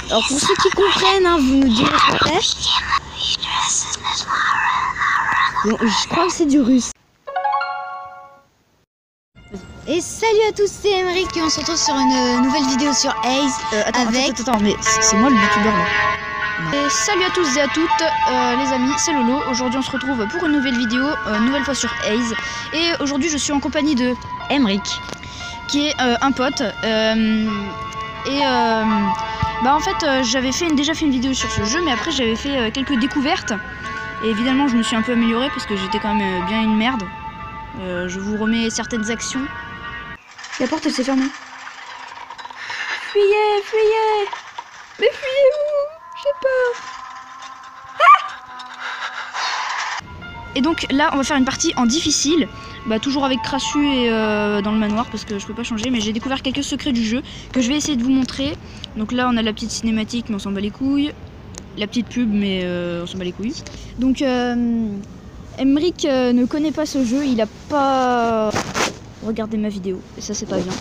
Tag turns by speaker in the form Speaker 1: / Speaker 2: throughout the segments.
Speaker 1: Alors pour ceux qui comprennent, hein, vous nous direz ce que c'est. Bon, je crois que c'est du russe. Et salut à tous, c'est Emeric et on se retrouve sur une nouvelle vidéo sur Ace
Speaker 2: Attends, mais c'est moi le youtubeur là.
Speaker 3: Et salut à tous et à toutes les amis, c'est Lolo. Aujourd'hui on se retrouve pour une nouvelle vidéo, nouvelle fois sur Ace. Et aujourd'hui je suis en compagnie de
Speaker 1: Emeric,
Speaker 3: qui est un pote. En fait j'avais déjà fait une vidéo sur ce jeu, mais après j'avais fait quelques découvertes. Et évidemment je me suis un peu améliorée parce que j'étais quand même bien une merde. Je vous remets certaines actions. La porte elle s'est fermée. Fuyez, fuyez! Mais fuyez où? J'ai peur. Et donc là on va faire une partie en difficile, toujours avec Crassu et dans le manoir parce que je peux pas changer, mais j'ai découvert quelques secrets du jeu que je vais essayer de vous montrer. Donc là on a la petite cinématique mais on s'en bat les couilles, la petite pub mais on s'en bat les couilles. Donc Emeric ne connaît pas ce jeu, il a pas regardé ma vidéo et ça c'est pas bien.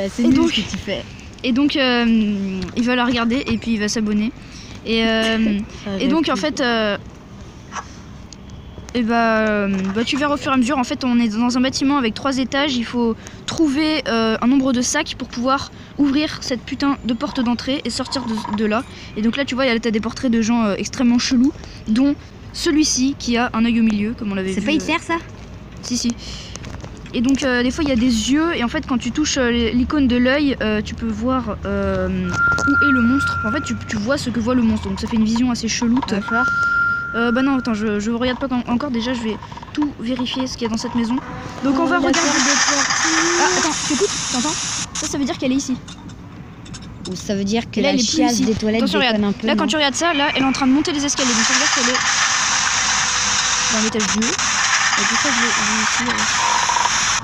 Speaker 1: c'est nul ce que tu fais.
Speaker 3: Et donc il va la regarder et puis il va s'abonner. Et donc en fait tu verras au fur et à mesure. En fait on est dans un bâtiment avec 3 étages. Il faut trouver un nombre de sacs pour pouvoir ouvrir cette putain de porte d'entrée et sortir de là. Et donc là tu vois t'as des portraits de gens extrêmement chelous, dont celui-ci qui a un œil au milieu comme on l'avait vu.
Speaker 1: C'est pas Hitler ça?
Speaker 3: Si. Et donc des fois il y a des yeux et en fait quand tu touches l'icône de l'œil tu peux voir où est le monstre. En fait tu vois ce que voit le monstre, donc ça fait une vision assez cheloute.
Speaker 1: D'accord.
Speaker 3: Non attends, je regarde pas encore, déjà je vais tout vérifier ce qu'il y a dans cette maison. Donc on va regarder. Ah attends, t'écoutes? T'entends? Ça veut dire qu'elle est ici.
Speaker 1: Ou ça veut dire que
Speaker 3: là,
Speaker 1: la chiasse des toilettes déconne un peu.
Speaker 3: Là quand tu regardes ça, là elle est en train de monter les escaliers, donc ça veut dire qu'elle est dans l'étage du haut. Et pourquoi je l'ai ici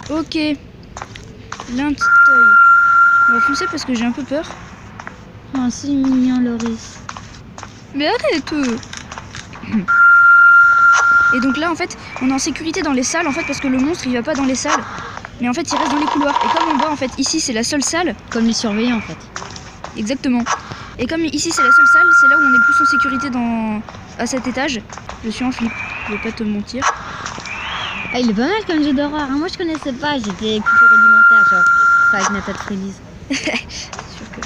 Speaker 3: Ok, là un petit œil. On va foncer parce que j'ai un peu peur.
Speaker 1: Oh, c'est mignon Loris.
Speaker 3: Mais arrête. Et donc là en fait on est en sécurité dans les salles en fait parce que le monstre il va pas dans les salles. Mais en fait il reste dans les couloirs. Et comme on voit en fait ici c'est la seule salle.
Speaker 1: Comme les surveillants en fait.
Speaker 3: Exactement. Et comme ici c'est la seule salle, c'est là où on est plus en sécurité à cet étage. Je suis en flip, je vais pas te mentir.
Speaker 1: Ah, il est pas mal comme jeu d'horreur, hein. Moi je connaissais pas, j'étais culture alimentaire genre, pas avec Nathalie Frélis.
Speaker 3: Sûr que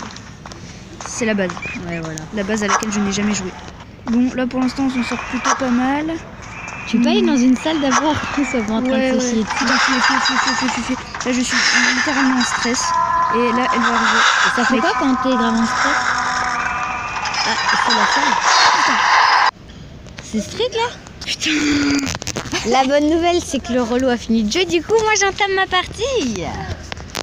Speaker 3: c'est la base.
Speaker 1: Ouais voilà.
Speaker 3: La base à laquelle je n'ai jamais joué. Bon là pour l'instant on s'en sort plutôt pas mal.
Speaker 1: Tu peux aller dans une salle d'abord, ça va en train de se chier.
Speaker 3: Là je suis littéralement en stress. Et là elle va arriver.
Speaker 1: Et ça fait quoi quand t'es grave en stress? Ah, c'est la salle. C'est strict là? Putain. La bonne nouvelle c'est que le relou a fini de jouer, du coup moi j'entame ma partie.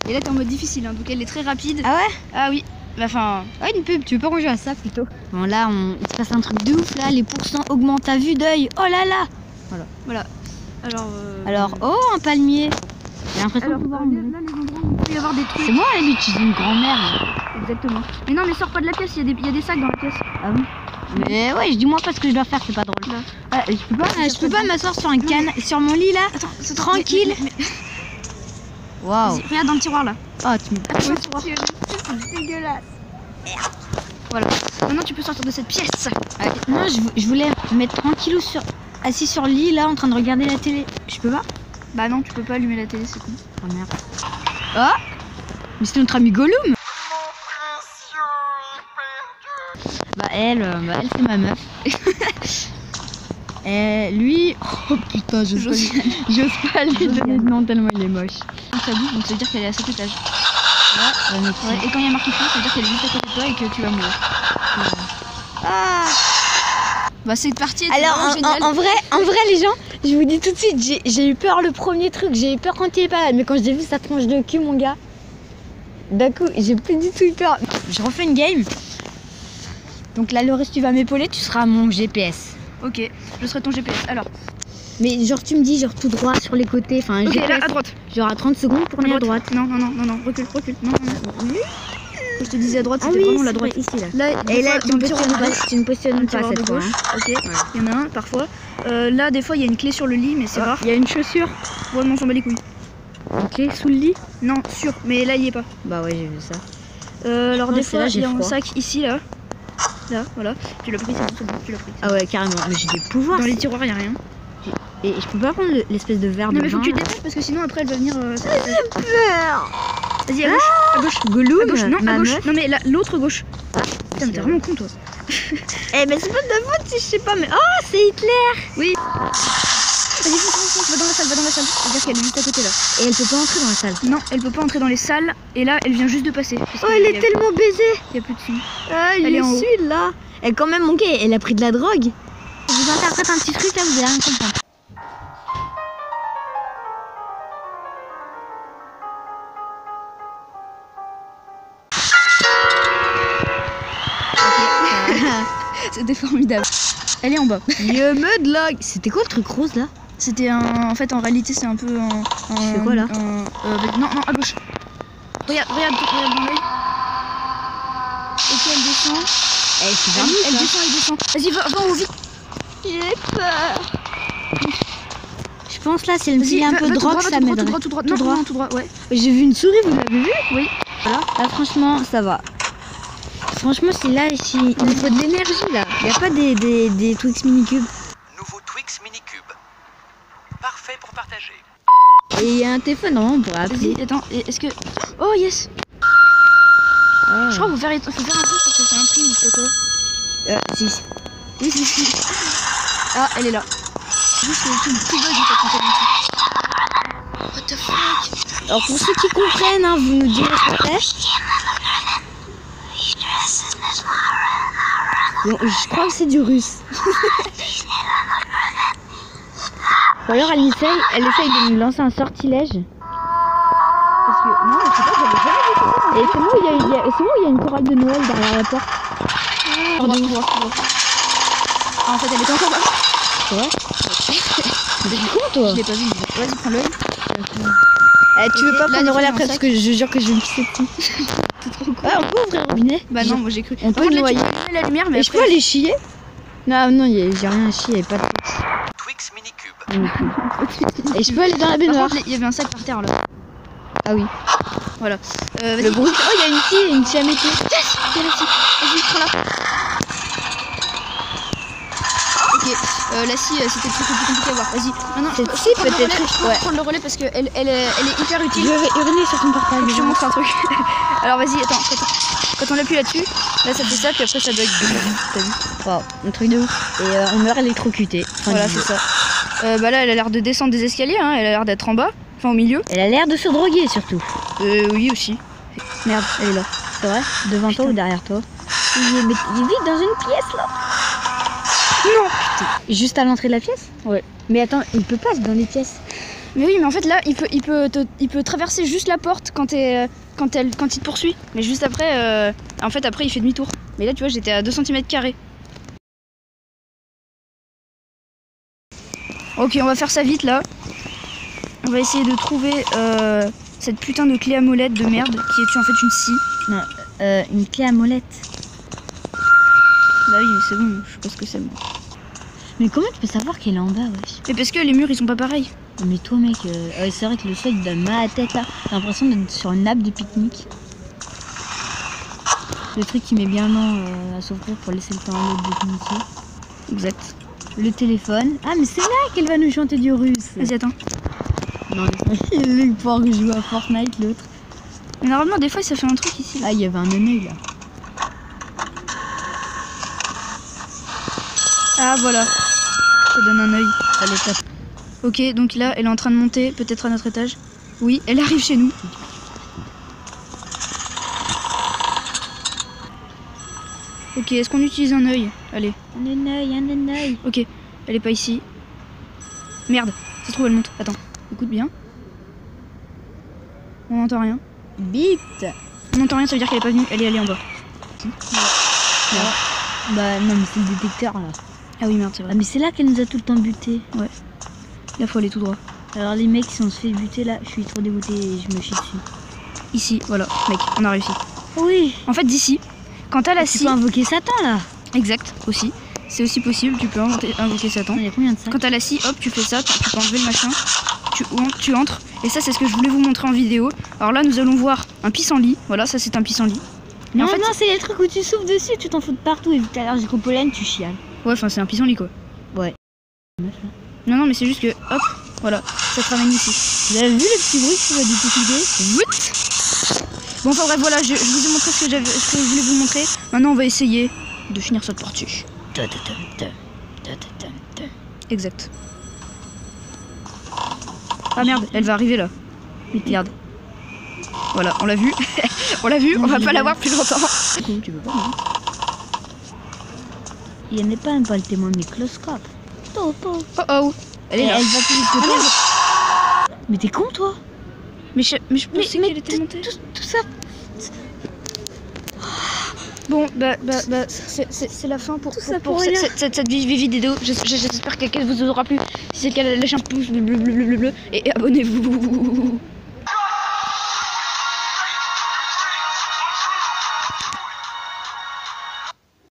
Speaker 3: Et là t'es en mode difficile, hein, donc elle est très rapide.
Speaker 1: Ah ouais?
Speaker 3: Ah oui.
Speaker 1: Une pub, tu veux pas qu'on joue à ça plutôt? Bon là il se passe un truc de ouf là, les pourcents augmentent à vue d'œil. Oh là là.
Speaker 3: Voilà.
Speaker 1: Alors oh un palmier. J'ai l'impression de pouvoir...
Speaker 3: là les endroits où il peut y avoir des trucs.
Speaker 1: C'est moi elle utilise une grand-mère.
Speaker 3: Exactement. Mais non mais sors pas de la pièce, il y a des sacs dans la pièce.
Speaker 1: Ah oui. Mais ouais, je dis moi pas ce que je dois faire, c'est pas drôle. Ah, je peux pas m'asseoir sur sur mon lit là.
Speaker 3: Attends,
Speaker 1: tranquille. Waouh.
Speaker 3: Regarde dans le tiroir là.
Speaker 1: Oh tu me...
Speaker 3: C'est dégueulasse. Merde. Voilà. Maintenant tu peux sortir de cette pièce.
Speaker 1: Non, je voulais me mettre tranquillou assis sur le lit là en train de regarder la télé. Je peux pas?
Speaker 3: Bah non, tu peux pas allumer la télé, c'est con.
Speaker 1: Oh merde. Oh. Mais c'est notre ami Gollum. Elle c'est ma meuf. Et lui, oh putain, j'ose pas lui donner de nom tellement il est moche.
Speaker 3: Ça bouge, donc ça veut dire qu'elle est à cet étage.
Speaker 1: Ouais,
Speaker 3: et quand il y a marqué feu, ça veut dire qu'elle est juste à côté de toi et que tu vas mourir. Cette partie était
Speaker 1: alors
Speaker 3: géniale.
Speaker 1: en vrai les gens, je vous dis tout de suite, j'ai eu peur le premier truc, j'ai eu peur quand il est pas là, mais quand j'ai vu sa tronche de cul mon gars, d'un coup j'ai plus du tout eu peur. Je refais une game. Donc là, Loris, tu vas m'épauler, tu seras mon GPS.
Speaker 3: Ok, je serai ton GPS. Alors.
Speaker 1: Mais genre, tu me dis, genre tout droit sur les côtés. Enfin,
Speaker 3: ok,
Speaker 1: GPS,
Speaker 3: là, à droite.
Speaker 1: Genre à 30 secondes pour venir à droite.
Speaker 3: Non, recule. Non. Je te disais à droite, c'était vraiment la droite.
Speaker 1: Ici, là.
Speaker 3: Et là,
Speaker 1: tu ne positionnes pas cette fois. Hein.
Speaker 3: Ok, il y en a un parfois. Là, des fois, il y a une clé sur le lit, mais c'est rare.
Speaker 1: Il y a une chaussure.
Speaker 3: Ouais, non, on s'en bat les couilles.
Speaker 1: Une clé sous le lit?
Speaker 3: Non, sûr, mais là, il y est pas.
Speaker 1: Bah ouais, j'ai vu ça.
Speaker 3: Alors
Speaker 1: Ouais,
Speaker 3: des
Speaker 1: c'est
Speaker 3: fois
Speaker 1: là,
Speaker 3: il
Speaker 1: j'ai
Speaker 3: y a un
Speaker 1: froid.
Speaker 3: sac ici là. Là, voilà. Tu l'as pris, c'est bon, tu l'as pris.
Speaker 1: Ah ouais, carrément. Mais j'ai des pouvoirs.
Speaker 3: Dans les tiroirs, il a rien.
Speaker 1: Et je peux pas prendre l'espèce de verre
Speaker 3: Non,
Speaker 1: de
Speaker 3: mais faut que
Speaker 1: vin,
Speaker 3: tu
Speaker 1: là.
Speaker 3: te dépêches parce que sinon après elle va venir.
Speaker 1: Peur.
Speaker 3: Vas-y, à gauche, à gauche.
Speaker 1: Gollum,
Speaker 3: À gauche, non, à
Speaker 1: ma
Speaker 3: gauche.
Speaker 1: meuf.
Speaker 3: Non, mais l'autre gauche. Putain, mais t'es vraiment con toi.
Speaker 1: Eh ben c'est pas de ta faute si je sais pas, mais oh c'est Hitler.
Speaker 3: Oui. Vas-y, fonce, va dans la salle, va dans la salle. C'est-à-dire qu'elle est juste à côté là.
Speaker 1: Et elle peut pas entrer dans la salle.
Speaker 3: Non, elle peut pas entrer dans les salles et là elle vient juste de passer.
Speaker 1: Oh elle est tellement baisée.
Speaker 3: Il y a plus de son.
Speaker 1: Ah,
Speaker 3: Elle est en haut.
Speaker 1: là. Elle quand même manqué, elle a pris de la drogue. Je vous interprète un petit truc là, vous allez rien comprendre.
Speaker 3: C'était formidable. Elle est en bas.
Speaker 1: Je me drogue. C'était quoi le truc rose là?
Speaker 3: C'était un. En fait, en réalité, c'est un peu un.
Speaker 1: Tu fais quoi, là
Speaker 3: non, à gauche. Regarde dans l'œil. Ok, elle descend. Elle descend. Vas-y, va en haut vite.
Speaker 1: J'ai peur. Je pense là, si elle me
Speaker 3: Vas-y,
Speaker 1: filait un
Speaker 3: va
Speaker 1: peu de
Speaker 3: tout
Speaker 1: drogue,
Speaker 3: droit,
Speaker 1: ça m'aiderait.
Speaker 3: Tout droit.
Speaker 1: Tout
Speaker 3: Non,
Speaker 1: droit.
Speaker 3: non, tout droit, ouais.
Speaker 1: J'ai vu une souris, vous l'avez vu?
Speaker 3: Oui.
Speaker 1: Voilà. Là, franchement, ça va. Franchement, si là, il me faut de l'énergie là. Il n'y a pas des Twix Minicubes.
Speaker 4: Nouveau Twix Minicube. Parfait pour partager.
Speaker 1: Et il y a un téléphone, non, on pourrait appeler.
Speaker 3: Vas-y, attends, est-ce que. Oh yes.
Speaker 1: Ah.
Speaker 3: Je crois qu'il faut faire un truc parce que c'est un prix ou je sais pas quoi.
Speaker 1: Si.
Speaker 3: Ah, elle est là. Juste que tout bug en fait quand elle est ici. What the fuck?
Speaker 1: Alors pour ceux qui comprennent, hein, vous nous direz ce que c'est. Bon, je crois que c'est du russe. Ou alors elle essaye de nous lancer un sortilège. Parce que non, je sais pas, j'avais jamais vu ça. Et c'est bon, il y a une chorale de Noël derrière la porte.
Speaker 3: Ah, en fait, elle était encore là.
Speaker 1: C'est vrai? T'es con toi?
Speaker 3: Je l'ai pas vu. Vas-y, prends l'œil.
Speaker 1: Tu veux
Speaker 3: Ok,
Speaker 1: pas
Speaker 3: là,
Speaker 1: prendre le relais
Speaker 3: des
Speaker 1: après
Speaker 3: fois,
Speaker 1: parce que je jure que je vais me pisser dessus.
Speaker 3: C'est trop cool.
Speaker 1: Ouais, on peut ouvrir le robinet?
Speaker 3: Bah non, moi j'ai cru.
Speaker 1: On
Speaker 3: Par
Speaker 1: peut
Speaker 3: contre, là, tu
Speaker 1: noyer.
Speaker 3: peux allumer la lumière, mais
Speaker 1: Et je peux
Speaker 3: après.
Speaker 1: aller chier? Non, j'ai rien à chier, pas de
Speaker 4: Twix Minicube.
Speaker 1: Et je peux aller dans la
Speaker 3: Par
Speaker 1: baignoire?
Speaker 3: contre, il y avait un sac par terre là.
Speaker 1: Ah oui.
Speaker 3: Voilà.
Speaker 1: Le
Speaker 3: Vas-y.
Speaker 1: bruit. Oh, il y a une fille à métier.
Speaker 3: Yes, viens ici. Vas-y, prends-la. Ok, la scie, c'était le truc le plus compliqué à voir. Vas-y. Maintenant,
Speaker 1: Cette scie, peut-être.
Speaker 3: Je
Speaker 1: Ouais.
Speaker 3: peux prendre le relais parce qu'elle est hyper
Speaker 1: Je
Speaker 3: utile.
Speaker 1: vais hurler sur ton portable.
Speaker 3: Je te montre un truc. Alors vas-y, attends. Quand on appuie là-dessus, là ça fait ça, puis après ça bug. T'as vu?
Speaker 1: Wow, un truc de ouf. Et on meurt électrocuté. Fin
Speaker 3: Voilà,
Speaker 1: du
Speaker 3: c'est
Speaker 1: jeu.
Speaker 3: ça. Bah là, elle a l'air de descendre des escaliers, hein. Elle a l'air d'être en bas, enfin au milieu.
Speaker 1: Elle a l'air de se droguer surtout.
Speaker 3: Oui aussi. Merde, elle est là.
Speaker 1: C'est vrai? Devant toi ou derrière toi? Il est vite dans une pièce là.
Speaker 3: Non.
Speaker 1: Juste à l'entrée de la pièce?
Speaker 3: Ouais.
Speaker 1: Mais attends, il peut pas dans les pièces.
Speaker 3: Mais oui, mais en fait là, il peut traverser juste la porte quand il te poursuit. Mais juste après, en fait après il fait demi-tour. Mais là tu vois, j'étais à 2 cm². Ok, on va faire ça vite là. On va essayer de trouver cette putain de clé à molette de merde qui est en fait une scie.
Speaker 1: Non, une clé à molette.
Speaker 3: Bah oui, mais c'est bon, je sais pas ce que c'est.
Speaker 1: Mais comment tu peux savoir qu'elle est en bas, wesh?
Speaker 3: Mais parce que les murs ils sont pas pareils.
Speaker 1: Mais toi mec, c'est vrai que le sol il donne mal à la tête là. J'ai l'impression d'être sur une nappe de pique-nique. Le truc qui met bien lent à s'ouvrir pour laisser le temps à l'autre de pique-niquer.
Speaker 3: Exact.
Speaker 1: Le téléphone. Ah mais c'est là qu'elle va nous chanter du russe.
Speaker 3: Vas-y, attends.
Speaker 1: Non, le pouvoir que joue à Fortnite l'autre.
Speaker 3: Mais normalement des fois ça fait un truc ici là.
Speaker 1: Ah il y avait un œil là.
Speaker 3: Ah voilà. Ça donne un œil.
Speaker 1: Allez tape.
Speaker 3: Ok, donc là, elle est en train de monter, peut-être à notre étage. Oui, elle arrive chez nous. Ok, est-ce qu'on utilise un œil? Allez.
Speaker 1: Un œil.
Speaker 3: Ok, elle est pas ici. Merde, ça se trouve, elle monte. Attends, écoute bien. On n'entend rien.
Speaker 1: Bip.
Speaker 3: On n'entend rien, ça veut dire qu'elle est pas venue. Elle est allée en bas.
Speaker 1: Bah non mais c'est le détecteur là.
Speaker 3: Ah oui, merde, c'est vrai.
Speaker 1: Ah mais c'est là qu'elle nous a tout le temps buté.
Speaker 3: Là, faut aller tout droit.
Speaker 1: Alors les mecs si on se fait buter là, je suis trop dégoûté et je me chie dessus.
Speaker 3: Ici, voilà, mec, on a réussi.
Speaker 1: Oui.
Speaker 3: En fait, d'ici, quand t'as la
Speaker 1: Tu
Speaker 3: scie.
Speaker 1: peux invoquer Satan là.
Speaker 3: Exact, aussi. C'est aussi possible, tu peux invoquer Satan.
Speaker 1: Il y a combien de ça?
Speaker 3: Quand t'as la scie, hop, tu fais ça, tu peux enlever le machin, tu entres. Et ça, c'est ce que je voulais vous montrer en vidéo. Alors là, nous allons voir un pissenlit. Voilà, ça c'est un pissenlit. Mais
Speaker 1: Non,
Speaker 3: en fait,
Speaker 1: non, c'est les trucs où tu souffles dessus, tu t'en fous de partout. Et vu que t'es allergique au pollen, tu chiales.
Speaker 3: ouais, enfin, c'est un pissenlit quoi.
Speaker 1: Ouais.
Speaker 3: Non, non, mais c'est juste que, hop, voilà, ça te ramène ici.
Speaker 1: Vous avez vu le petit bruit que tu vas du tout filer?
Speaker 3: Bon, enfin bref, voilà, je vous ai montré ce que je voulais vous montrer. Maintenant, on va essayer de finir cette partie. Exact. Ah merde, elle va arriver là. Regarde. Voilà, on l'a vu. On l'a vu, on va pas la voir plus longtemps.
Speaker 1: Tu veux pas, non? Il n'est pas un le témoin de microscope.
Speaker 3: Oh oh, elle est là.
Speaker 1: Elle va plus vite que toi. Mais t'es con, toi?
Speaker 3: Mais je pensais qu'elle était montée.
Speaker 1: Tout ça.
Speaker 3: Bon, c'est la fin pour
Speaker 1: rien.
Speaker 3: cette vidéo. J'espère qu'elle vous aura plu. Si c'est le cas, lâchez un pouce bleu et abonnez-vous.